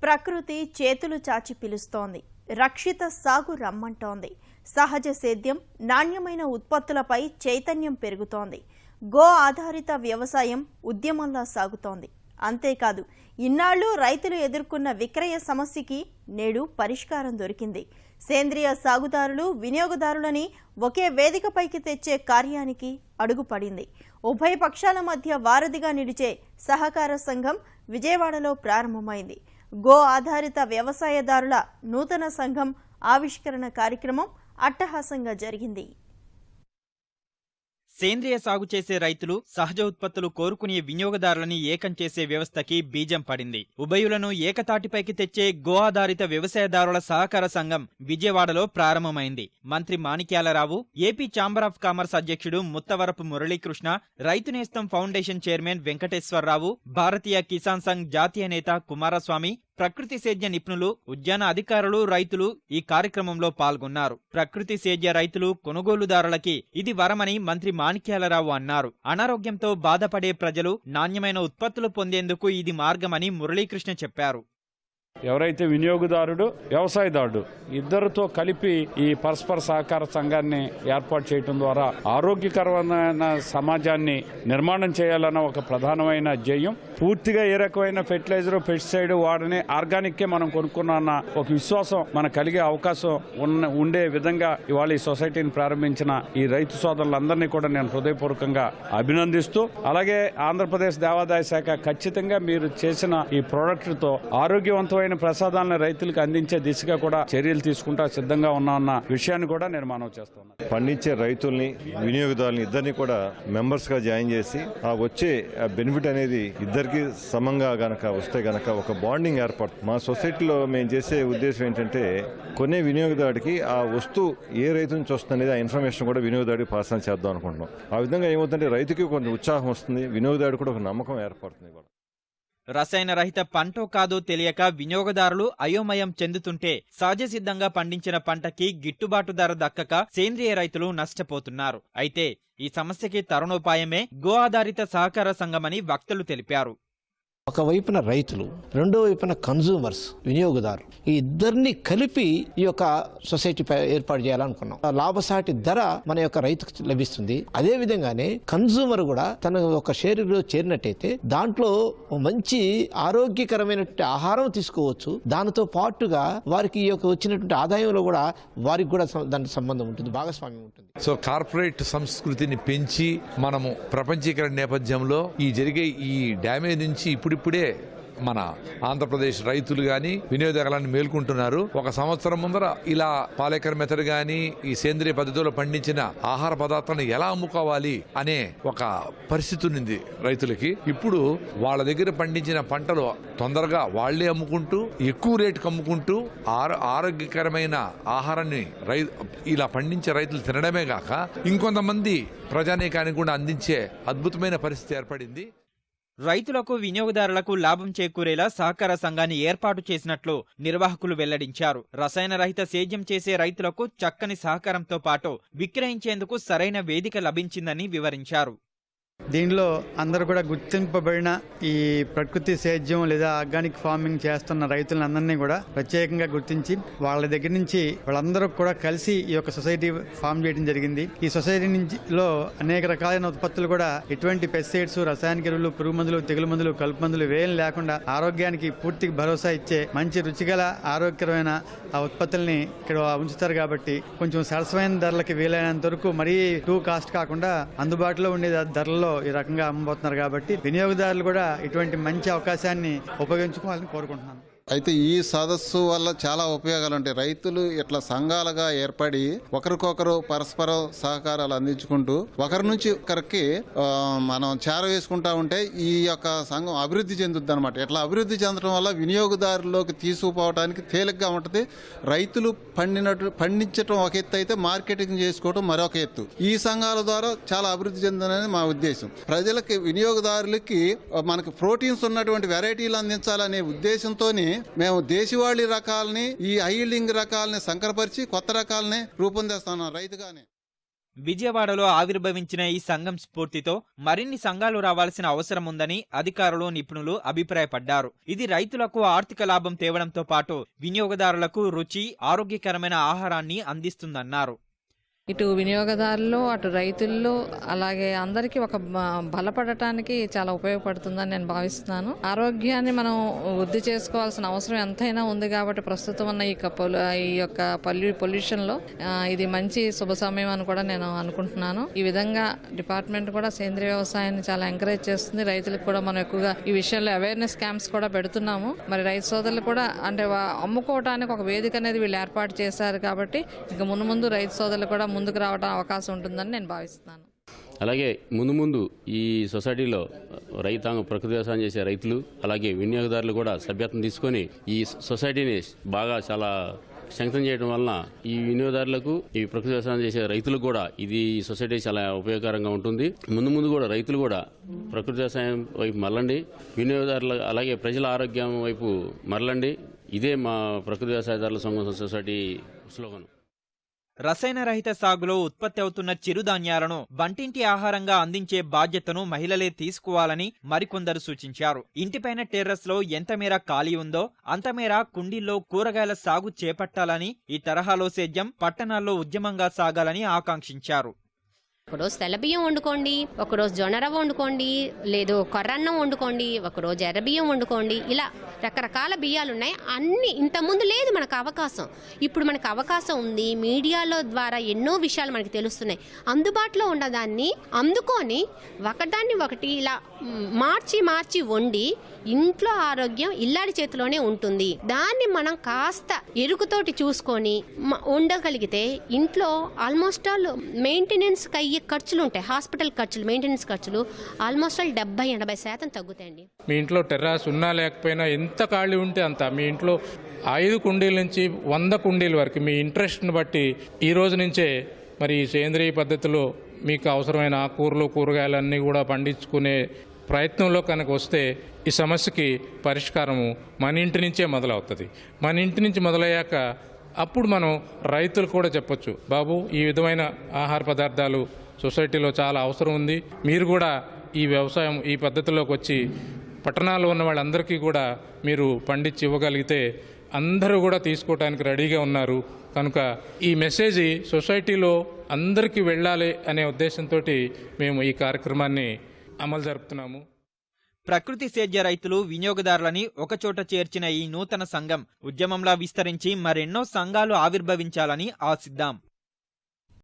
ప్రకృతి చేతులు చాచి పిలుస్తోంది. రక్షిత సాగు రమ్మంటోంది. సహజ సేద్యం, నాణ్యమైన ఉత్పత్తులపై చైతన్యం పెరుగుతోంది. గో ఆధారిత వ్యవసాయం ఉద్యమంలా సాగుతోంది. అంతేకాదు, ఇన్నాళ్లు రైతులు ఎదుర్కొన్న విక్రయ సమస్యకి నేడు పరిష్కారం దొరికింది. సేంద్రియ సాగుదారులు, వినియోగదారులని ఒకే వేదికపైకి తెచ్చే కార్యానికి అడుగుపడింది. ఉభయ పక్షాల మధ్య వారధిగా నిలిచే సహకార సంఘం విజయవాడలో ప్రారంభమైంది. గో ఆధారిత వ్యవసాయదారుల నూతన సంఘం ఆవిష్కరణ కార్యక్రమం అట్టహాసంగా జరిగింది. సేంద్రియ సాగు చేసే రైతులు, సహజ ఉత్పత్తులు కోరుకునే వినియోగదారులని ఏకం చేసే వ్యవస్థకి బీజం పడింది. ఉభయులను ఏకతాటిపైకి తెచ్చే గో ఆధారిత వ్యవసాయదారుల సహకార సంఘం విజయవాడలో ప్రారంభమైంది. మంత్రి Manikyalarao, AP chamber of commerce అధ్యక్షుడు ముత్తవరపు మురళీకృష్ణ, రైతు నేస్తం ఫౌండేషన్ చైర్మన్ వెంకటేశ్వరరావు, భారతీయ కిసాన్ సంఘ్ జాతీయ నేత కుమారస్వామి, ప్రకృతి సేద్య నిపుణులు, ఉద్యాన అధికారులు, రైతులు ఈ కార్యక్రమంలో పాల్గొన్నారు. ప్రకృతి సేద్య రైతులు, కొనుగోలుదారులకి ఇది వరమని మంత్రి మాణిక్యాలరావు అన్నారు. అనారోగ్యంతో బాధపడే ప్రజలు నాణ్యమైన ఉత్పత్తులు పొందేందుకు ఇది మార్గమని మురళీకృష్ణ చెప్పారు. ఎవరైతే వినియోగదారుడు, వ్యవసాయదారుడు ఇద్దరితో కలిపి ఈ పరస్పర సహకార సంఘాన్ని ఏర్పాటు చేయడం ద్వారా ఆరోగ్యకరమైన సమాజాన్ని నిర్మాణం చేయాలన్న ఒక ప్రధానమైన ధ్యేయం. పూర్తిగా ఏ రకమైన ఫెర్టిలైజర్, పెస్టిసైడ్ వాడని ఆర్గానిక్కే మనం కొనుక్కున్న ఒక విశ్వాసం మనకు కలిగే అవకాశం ఉండే విధంగా ఇవాళ ఈ సొసైటీని ప్రారంభించిన ఈ రైతు సోదరులందరినీ కూడా నేను హృదయపూర్వకంగా అభినందిస్తూ, అలాగే ఆంధ్రప్రదేశ్ దేవాదాయ శాఖ ఖచ్చితంగా మీరు చేసిన ఈ ప్రోడక్ట్తో ఆరోగ్యవంతమైన ప్రసాదాలను రైతులకు అందించే దిశగా కూడా చర్యలు తీసుకుంటా సిద్ధంగా ఉన్నామన్న విషయాన్ని కూడా నేను మనవి చేస్తున్నాను. పండించే రైతుల్ని, వినియోగదారుల్ని ఇద్దరిని కూడా మెంబర్స్ గా జాయిన్ చేసి ఆ వచ్చే బెనిఫిట్ అనేది ఇద్దరికి సమంగా గనక వస్తే గనక ఒక బాండింగ్ ఏర్పడుతుంది. మా సొసైటీలో మేము చేసే ఉద్దేశం ఏంటంటే కొనే వినియోగదారుడికి ఆ వస్తువు ఏ రైతు నుంచి వస్తుంది అనేది ఆ ఇన్ఫర్మేషన్ కూడా వినియోగదారుడికి పాస్ ఆన్ చేద్దాం అనుకుంటున్నాం. ఆ విధంగా ఏమవుతుందంటే రైతుకి కొంచెం ఉత్సాహం వస్తుంది, వినియోగదారుడు కూడా ఒక నమ్మకం ఏర్పడుతుంది. రసాయన రహిత పంటో కాదో తెలియక వినియోగదారులు అయోమయం చెందుతుంటే సహజ సిద్ధంగా పండించిన పంటకి గిట్టుబాటు ధర దక్కక సేంద్రియ రైతులు నష్టపోతున్నారు. అయితే ఈ సమస్యకి తరుణోపాయమే గో ఆధారిత సహకార సంఘమని వక్తలు తెలిపారు. ఒకవైపున రైతులు, రెండో వైపున కన్జ్యూమర్స్, వినియోగదారులు, ఈ ఇద్దరిని కలిపి ఈ యొక్క సొసైటీ ఏర్పాటు చేయాలనుకున్నాం. లాభసాటి ధర మన యొక్క రైతుకు లభిస్తుంది. అదే విధంగానే కన్జ్యూమర్ కూడా తన ఒక షేరులో చేరినట్టయితే దాంట్లో మంచి ఆరోగ్యకరమైనటువంటి ఆహారం తీసుకోవచ్చు. దానితో పాటుగా వారికి ఈ యొక్క వచ్చినటువంటి ఆదాయంలో కూడా వారికి కూడా దానికి సంబంధం ఉంటుంది, భాగస్వామ్యం ఉంటుంది. సో కార్పొరేట్ సంస్కృతిని పెంచి మనము ప్రపంచీకరణ నేపథ్యంలో ఈ జరిగే ఈ డ్యామేజ్ నుంచి ఇప్పుడిప్పుడే మన ఆంధ్రప్రదేశ్ రైతులు గాని వినియోగదారులను మేల్కొంటున్నారు. ఒక సంవత్సరం ముందర ఇలా పాలేకర్ మెథడ్ గాని ఈ సేంద్రియ పద్ధతిలో పండించిన ఆహార పదార్థాలను ఎలా అమ్ముకోవాలి అనే ఒక పరిస్థితి ఉంది రైతులకి. ఇప్పుడు వాళ్ళ దగ్గర పండించిన పంటలు తొందరగా వాళ్లే అమ్ముకుంటూ, ఎక్కువ రేటుకు అమ్ముకుంటూ ఆరోగ్యకరమైన ఆహారాన్ని ఇలా పండించే రైతులు తినడమే కాక ఇంకొంతమంది ప్రజానీకానికి కూడా అందించే అద్భుతమైన పరిస్థితి ఏర్పడింది. రైతులకు, వినియోగదారులకు లాభం చేకూరేలా సహకార సంఘాన్ని ఏర్పాటు చేసినట్లు నిర్వాహకులు వెల్లడించారు. రసాయన రహిత సేద్యం చేసే రైతులకు చక్కని సహకారంతో పాటు విక్రయించేందుకు సరైన వేదిక లభించిందని వివరించారు. దీనిలో అందరూ కూడా గుర్తింపబడిన ఈ ప్రకృతి సేద్యం లేదా ఆర్గానిక్ ఫార్మింగ్ చేస్తున్న రైతులందరినీ కూడా ప్రత్యేకంగా గుర్తించి వాళ్ళ దగ్గర నుంచి వాళ్ళందరూ కూడా కలిసి ఈ యొక్క సొసైటీ ఫామ్ చేయడం జరిగింది. ఈ సొసైటీ లో అనేక రకాలైన ఉత్పత్తులు కూడా ఎటువంటి పెస్టిసైడ్స్, రసాయనిక ఎరువులు, పురుగు మందులు, తెగులు మందులు, కలుపు మందులు వేయం లేకుండా ఆరోగ్యానికి పూర్తిగా భరోసా ఇచ్చే మంచి రుచిగల ఆరోగ్యకరమైన ఆ ఉత్పత్తుల్ని ఇక్కడ ఉంచుతారు. కాబట్టి కొంచెం సరసమైన ధరలకి వీలైనంత వరకు మరీ టూ కాస్ట్ కాకుండా అందుబాటులో ఉండే ధరల్లో ఈ రకంగా అమ్మబోతున్నారు. కాబట్టి వినియోగదారులు కూడా ఇటువంటి మంచి అవకాశాన్ని ఉపయోగించుకోవాలని కోరుకుంటున్నాను. అయితే ఈ సదస్సు వల్ల చాలా ఉపయోగాలు ఉంటాయి. రైతులు ఇట్లా సంఘాలుగా ఏర్పడి ఒకరికొకరు పరస్పర సహకారాలు అందించుకుంటూ ఒకరి నుంచి ఒకరికి మనం చేరవేసుకుంటా ఉంటే ఈ యొక్క సంఘం అభివృద్ధి చెందుద్ది అనమాట. ఇట్లా అభివృద్ధి చెందడం వల్ల వినియోగదారుల్లోకి తీసుకుపోవడానికి తేలిగ్గా ఉంటుంది. రైతులు పండించడం ఒక ఎత్తు అయితే మార్కెటింగ్ చేసుకోవడం మరొక ఎత్తు. ఈ సంఘాల ద్వారా చాలా అభివృద్ధి చెందనని మా ఉద్దేశం. ప్రజలకి, వినియోగదారులకి మనకు ప్రోటీన్స్ ఉన్నటువంటి వెరైటీలు అందించాలనే ఉద్దేశంతో మేము దేశవాళీ రకాలని, ఈ హైల్డింగ్ రకాలని సంకరపరిచి కొత్త రకాలని రూపొందిస్తున్నాం రైతుగానే. విజయవాడలో ఆవిర్భవించిన ఈ సంఘం స్ఫూర్తితో మరిన్ని సంఘాలు రావాల్సిన అవసరం ఉందని అధికారులు, నిపుణులు అభిప్రాయపడ్డారు. ఇది రైతులకు ఆర్థిక లాభం తేవడంతో పాటు వినియోగదారులకు రుచి, ఆరోగ్యకరమైన ఆహారాన్ని అందిస్తుందన్నారు. ఇటు వినియోగదారులు, అటు రైతుల్లో, అలాగే అందరికీ ఒక బలపడటానికి చాలా ఉపయోగపడుతుందని నేను భావిస్తున్నాను. ఆరోగ్యాన్ని మనం వృద్ధి చేసుకోవాల్సిన అవసరం ఎంతైనా ఉంది కాబట్టి ప్రస్తుతం ఉన్న ఈ యొక్క పొల్యూషన్లో ఇది మంచి శుభ సమయం అని కూడా నేను అనుకుంటున్నాను. ఈ విధంగా డిపార్ట్మెంట్ కూడా సేంద్రీయ వ్యవసాయాన్ని చాలా ఎంకరేజ్ చేస్తుంది. రైతులకు కూడా మనం ఎక్కువగా ఈ విషయంలో అవేర్నెస్ క్యాంప్స్ కూడా పెడుతున్నాము. మరి రైతు సోదరులు కూడా అంటే అమ్ముకోవడానికి ఒక వేదిక అనేది వీళ్ళు ఏర్పాటు చేశారు కాబట్టి ఇంకా ముందు రైతు సోదరులు కూడా ముందుకు రావడం అవకాశం ఉంటుందని నేను భావిస్తున్నాను. అలాగే ముందు ఈ సొసైటీలో రైతాంగం, ప్రకృతి వ్యవసాయం చేసే రైతులు, అలాగే వినియోగదారులు కూడా సభ్యత్వం తీసుకొని ఈ సొసైటీని బాగా చాలా స్ట్రెంగ్తన్ చేయడం వలన ఈ వినియోగదారులకు, ఈ ప్రకృతి వ్యవసాయం చేసే రైతులకు కూడా ఇది సొసైటీ చాలా ఉపయోగకరంగా ఉంటుంది. ముందు కూడా రైతులు కూడా ప్రకృతి వ్యవసాయం వైపు మరలండి, వినియోగదారులు అలాగే ప్రజల ఆరోగ్యం వైపు మరలండి. ఇదే మా ప్రకృతి వ్యవసాయదారుల సంఘం సొసైటీ స్లోగన్. రసాయన రహిత సాగులో ఉత్పత్తి అవుతున్న చిరుధాన్యాలను వంటింటి ఆహారంగా అందించే బాధ్యతను మహిళలే తీసుకోవాలని మరికొందరు సూచించారు. ఇంటిపైన టెర్రస్ లో ఎంత మేర ఖాళీ ఉందో అంతమేర కుండీల్లో కూరగాయల సాగు చేపట్టాలని, ఈ తరహాలో సేద్యం పట్టణాల్లో ఉద్యమంగా సాగాలని ఆకాంక్షించారు. ఒకరోజు తెల్లబియ్యం వండుకోండి, ఒకరోజు జొన్నరవ్వ వండుకోండి, లేదు కొర్రన్నం వండుకోండి, ఒకరోజు ఎర్రబియ్యం వండుకోండి. ఇలా రకరకాల బియ్యాలు ఉన్నాయి. అన్ని ఇంతకుముందు లేదు మనకు అవకాశం. ఇప్పుడు మనకు అవకాశం ఉంది. మీడియాలో ద్వారా ఎన్నో విషయాలు మనకి తెలుస్తున్నాయి. అందుబాటులో ఉన్నదాన్ని అందుకొని ఒకదాన్ని ఒకటి ఇలా మార్చి వండి ఇంట్లో ఆరోగ్యం ఇల్లాడి చేతిలోనే ఉంటుంది. దాన్ని మనం కాస్త ఎరుకుతోటి చూసుకొని ఉండగలిగితే ఇంట్లో ఆల్మోస్ట్ ఆల్ మెయింటెనెన్స్ అయ్యే ఖర్చులు ఉంటాయి. హాస్పిటల్ ఖర్చులు, మెయింటెనెన్స్ ఖర్చులు ఆల్మోస్ట్ ఆల్ 70-80% తగ్గుతాయండి. మీ ఇంట్లో టెర్రాస్ ఉన్నా లేకపోయినా ఎంత ఖాళీ ఉంటే అంత, మీ ఇంట్లో 5 కుండీల నుంచి 100 కుండీల వరకు మీ ఇంట్రెస్ట్ని బట్టి ఈ రోజు నుంచే మరి సేంద్రియ పద్ధతిలో మీకు అవసరమైన ఆకుకూరలు, కూరగాయలన్నీ కూడా పండించుకునే ప్రయత్నంలో కనుక వస్తే ఈ సమస్యకి పరిష్కారము మన ఇంటి నుంచే మొదలవుతుంది. మన ఇంటి నుంచి మొదలయ్యాక అప్పుడు మనం రైతులు కూడా చెప్పొచ్చు, బాబు ఈ విధమైన ఆహార పదార్థాలు సొసైటీలో చాలా అవసరం ఉంది, మీరు కూడా ఈ వ్యవసాయం ఈ పద్ధతిలోకి వచ్చి పట్టణాల్లో ఉన్న వాళ్ళందరికీ కూడా మీరు పండించి ఇవ్వగలిగితే అందరూ కూడా తీసుకోవడానికి రెడీగా ఉన్నారు. కనుక ఈ మెసేజ్ సొసైటీలో అందరికీ వెళ్ళాలి అనే ఉద్దేశంతో మేము ఈ కార్యక్రమాన్ని అమలు జరుపుతున్నాము. ప్రకృతి సేద్య రైతులు, వినియోగదారులని ఒకచోట చేర్చిన ఈ నూతన సంఘం ఉద్యమంలా విస్తరించి మరెన్నో సంఘాలు ఆవిర్భవించాలని ఆశిద్దాం.